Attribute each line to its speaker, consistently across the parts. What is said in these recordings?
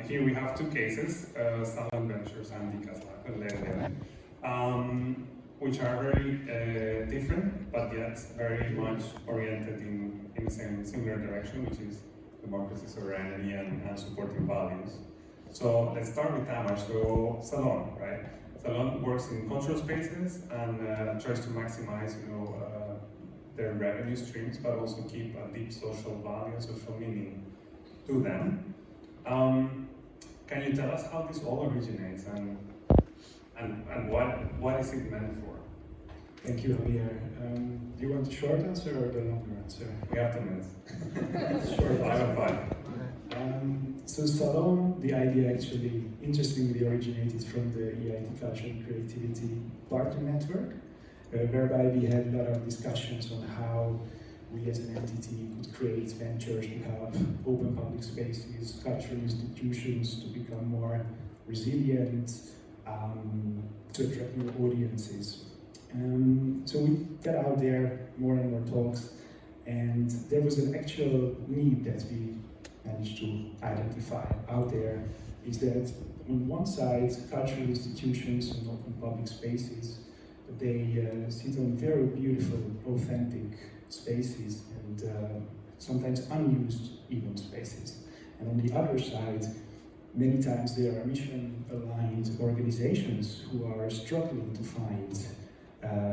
Speaker 1: here we have two cases, Salon Ventures and DeCast.Live, Leren Leren, which are very different, but yet very much oriented in the same similar direction, which is democracy, sovereignty, and supporting values. So let's start with Tamar. So Salon, right? Salon works in cultural spaces and tries to maximize, their revenue streams, but also keep a deep social value, social meaning to them. Can you tell us how this all originates and what is it meant for?
Speaker 2: Thank you, Javier. Do you want the short answer or the longer answer?
Speaker 1: We have 10 minutes.
Speaker 2: Short
Speaker 1: I have 5.
Speaker 2: So Salon, the idea actually interestingly originated from the EIT Culture and Creativity Partner Network, whereby we had a lot of discussions on how we as an entity could create ventures to help open public spaces, cultural institutions to become more resilient, to attract new audiences. So we got out there more and more talks, and there was an actual need that we managed to identify out there, is that on one side, cultural institutions and open public spaces, they sit on very beautiful, authentic spaces and sometimes unused even spaces. And on the other side, many times there are mission-aligned organizations who are struggling to find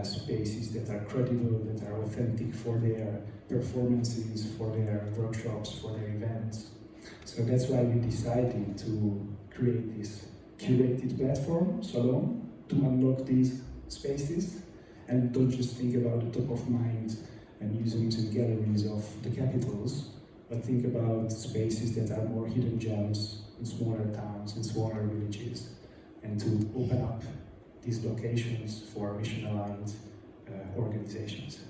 Speaker 2: spaces that are credible, that are authentic for their performances, for their workshops, for their events. So that's why we decided to create this curated platform, Salon, to unlock these spaces, and don't just think about the top of mind museums and galleries of the capitals, but think about spaces that are more hidden gems in smaller towns and smaller villages, and to open up these locations for mission-aligned organizations.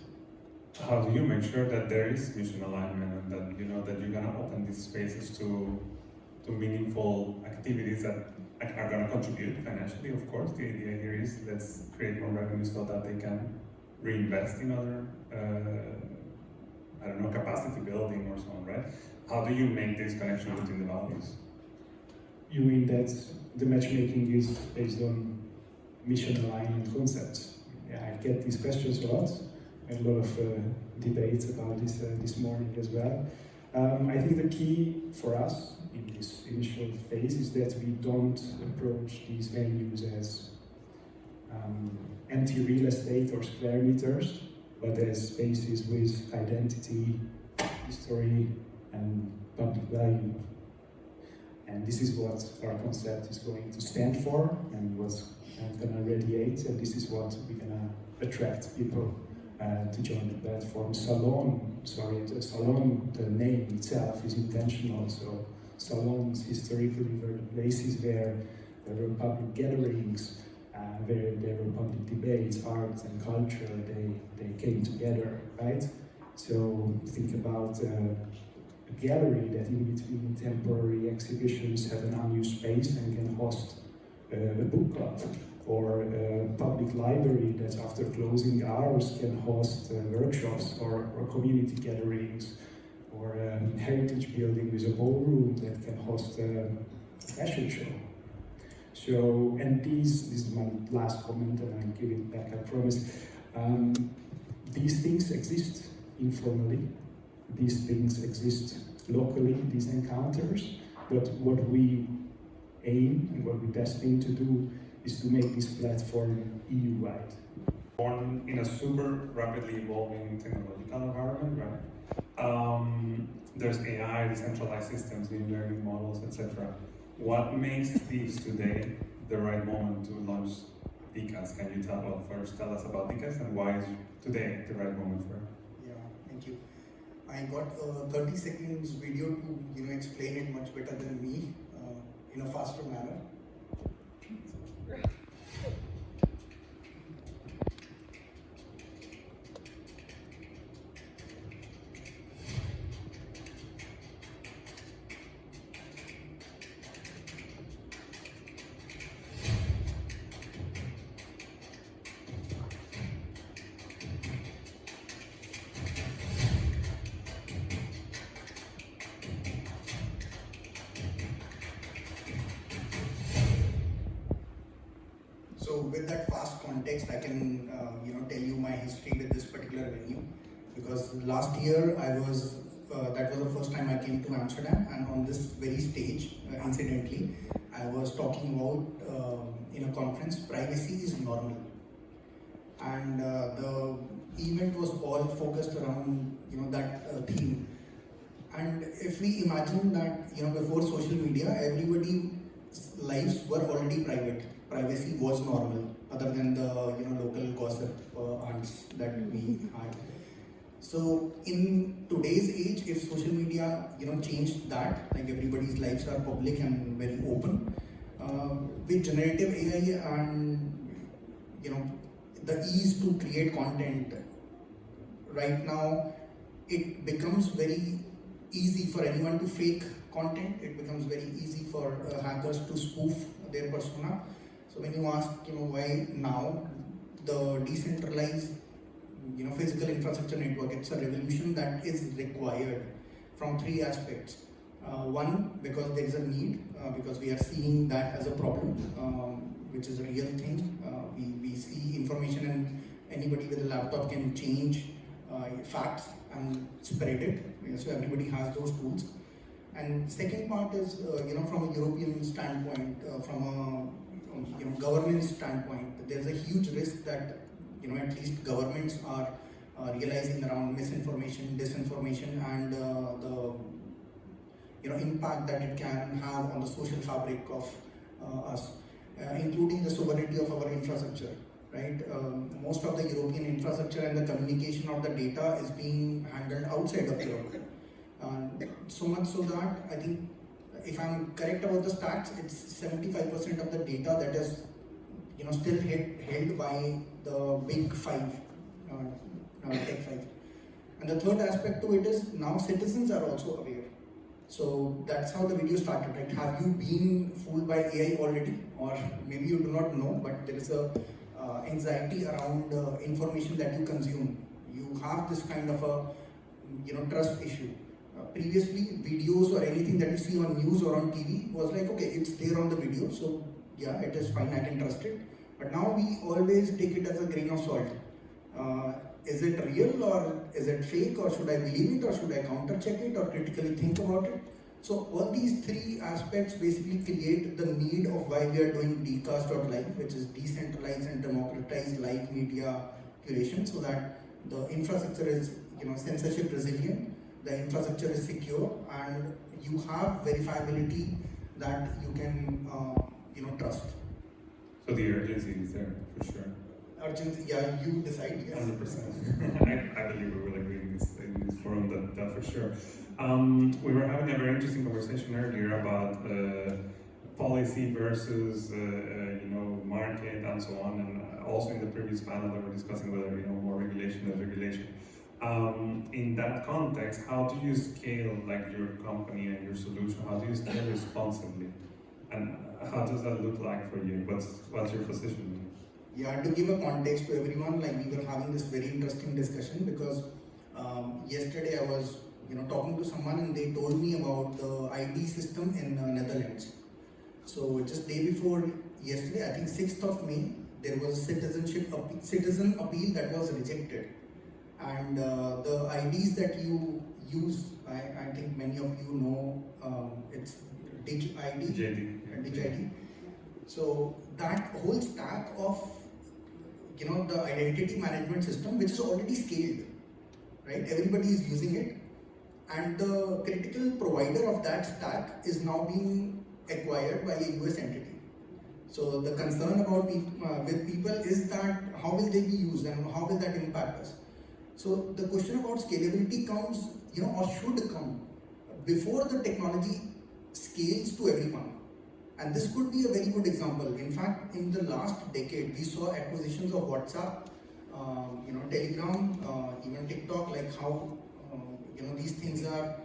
Speaker 1: How do you make sure that there is mission alignment and that that you're gonna open these spaces to meaningful activities that are gonna contribute financially? Of course, the idea here is let's create more revenue so that they can reinvest in other capacity building or so on, right? How do you make this connection between the values?
Speaker 2: You mean that the matchmaking is based on mission alignment concepts? Yeah, I get these questions a lot. I had a lot of debates about this this morning as well. I think the key for us in this initial phase is that we don't approach these venues as empty real estate or square meters, but as spaces with identity, history, and public value. And this is what our concept is going to stand for, and what's going to radiate, and this is what we're going to attract people to join the platform. Salon, the name itself is intentional, so salons historically were the places where there were public gatherings, where there were public debates, arts and culture, they came together, right? So think about a gallery that in between temporary exhibitions have an unused space and can host a book club, or a public library that after closing hours can host workshops or community gatherings, or a heritage building with a ballroom that can host a fashion show. So, and this is my last comment, and I'll give it back, I promise. These things exist informally, these things exist locally, these encounters, but what we aim and what we destined to do is to make this platform EU-wide.
Speaker 1: Born in a super rapidly evolving technological environment, right? There's AI, decentralized systems, new learning models, etc. What makes this today the right moment to launch DeCast? Can you first tell us about DeCast and why is today the right moment for it?
Speaker 3: Yeah, thank you. I got a 30 seconds video to explain it much better than me in a faster manner. with that fast context, I can tell you my history with this particular venue, because last year that was the first time I came to Amsterdam, and on this very stage, incidentally, I was talking about in a conference, privacy is normal, and the event was all focused around that theme. And if we imagine that before social media, everybody's lives were already private. Privacy was normal, other than the local gossip aunts that we had. So in today's age, if social media changed that, like everybody's lives are public and very open, with generative AI and the ease to create content, right now it becomes very easy for anyone to fake content. It becomes very easy for hackers to spoof their persona. So when you ask why now, the decentralized physical infrastructure network, it's a revolution that is required from three aspects. One, because there is a need, because we are seeing that as a problem, which is a real thing. We see information, and anybody with a laptop can change facts and spread it. So everybody has those tools. And second part is from a European standpoint, from a governance standpoint, there's a huge risk that at least governments are realizing around misinformation, disinformation, and the impact that it can have on the social fabric of us, including the sovereignty of our infrastructure. Right, most of the European infrastructure and the communication of the data is being handled outside of Europe. So much so that I think, if I'm correct about the stats, it's 75% of the data that is still held by the big five, tech five. And the third aspect to it is now citizens are also aware. So that's how the video started, right? Have you been fooled by AI already? Or maybe you do not know, but there is a anxiety around information that you consume. You have this kind of a trust issue. Previously, videos or anything that you see on news or on TV was like, okay, it's there on the video, so yeah, it is fine, I can trust it. But now we always take it as a grain of salt. Is it real, or is it fake, or should I believe it, or should I counter check it, or critically think about it? So all these three aspects basically create the need of why we are doing DeCast.Live, which is decentralized and democratized live media curation, so that the infrastructure is censorship resilient, the infrastructure is secure, and you have verifiability that you can trust.
Speaker 1: So the urgency is there for sure.
Speaker 3: Urgency, yeah, you decide. Yes.
Speaker 1: 100%. I believe we will agree in this forum that for sure. We were having a very interesting conversation earlier about policy versus market and so on, and also in the previous panel that we're discussing whether more regulation than regulation. In that context, how do you scale like your company and your solution? How do you scale responsibly, and how does that look like for you? What's your position?
Speaker 3: Yeah, to give a context to everyone, like we were having this very interesting discussion because yesterday I was talking to someone and they told me about the ID system in Netherlands. So just day before yesterday, I think 6th of May, there was a citizen appeal that was rejected. And the IDs that you use, I think many of you know, it's DigID. So that whole stack of the identity management system, which is already scaled, right? Everybody is using it, and the critical provider of that stack is now being acquired by a US entity. So the concern about with people is that how will they be used and how will that impact us? So the question about scalability comes, or should come before the technology scales to everyone. And this could be a very good example. In fact, in the last decade, we saw acquisitions of WhatsApp, Telegram, even TikTok, like how these things are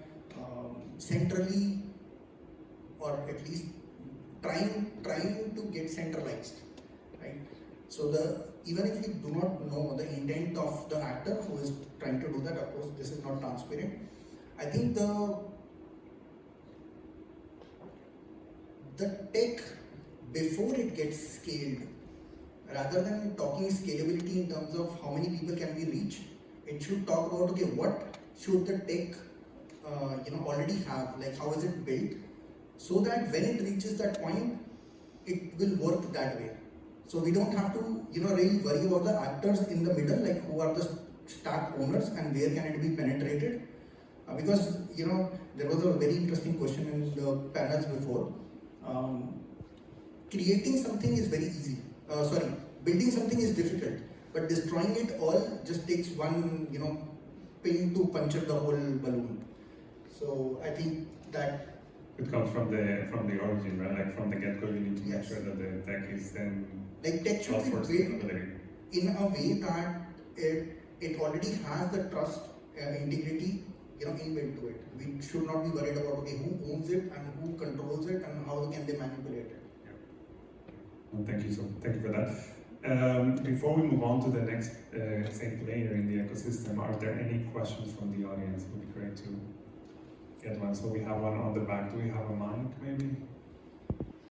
Speaker 3: centrally, or at least trying to get centralized, right? So even if we do not know the intent of the actor who is trying to do that, of course, this is not transparent. I think the tech, before it gets scaled, rather than talking scalability in terms of how many people can we reach, it should talk about, okay, what should the tech already have, like how is it built, so that when it reaches that point, it will work that way. So we don't have to really worry about the actors in the middle, like who are the stack owners and where can it be penetrated. Because there was a very interesting question in the panels before. Creating something is very easy. Building something is difficult, but destroying it all just takes one pin to puncture the whole balloon. So I think that
Speaker 1: it comes from the origin, right? Like from the get-go, you need to make
Speaker 3: Yes.
Speaker 1: sure that the tech is then
Speaker 3: like tech should be
Speaker 1: for
Speaker 3: built
Speaker 1: scalability.
Speaker 3: in a way that it already has the trust, integrity, inbuilt to it. We should not be worried about who owns it and who controls it and how can they manipulate it.
Speaker 1: Well, thank you for that. Before we move on to the next player in the ecosystem, are there any questions from the audience? It would be great to get one. So we have one on the back. Do we have a mic, maybe?